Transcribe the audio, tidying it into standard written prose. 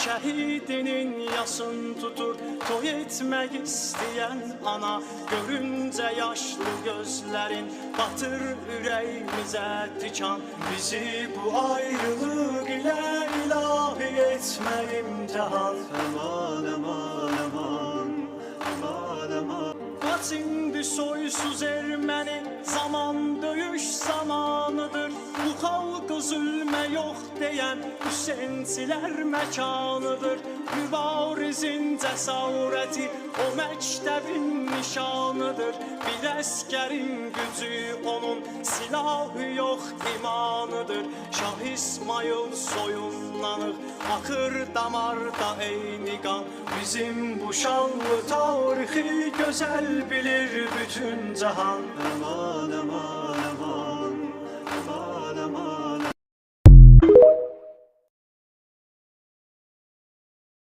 şəhidinin yasın tutur. Toy etmək istəyən ana, görüncə yaşlı gözlərin batır ürəyimizə tikan. Bizi bu ayrılıq ilə ilahi etmək imtihan. Aman, aman, aman, aman, aman. Kaç indi soysuz erməni, zaman döyüş zamanıdır. Bu xalqı zülmə yox deyən Hüseynçilər məkanıdır. Mübarizin cəsarəti o məktəbin nişanıdır. Bir əskərin gücü onun silahı yox imanıdır. Şah İsmail soyunlanır, axır damarda eyni qan. Bizim bu şanlı tarixi gözəl bilir bütün cahan. Aman, aman, aman.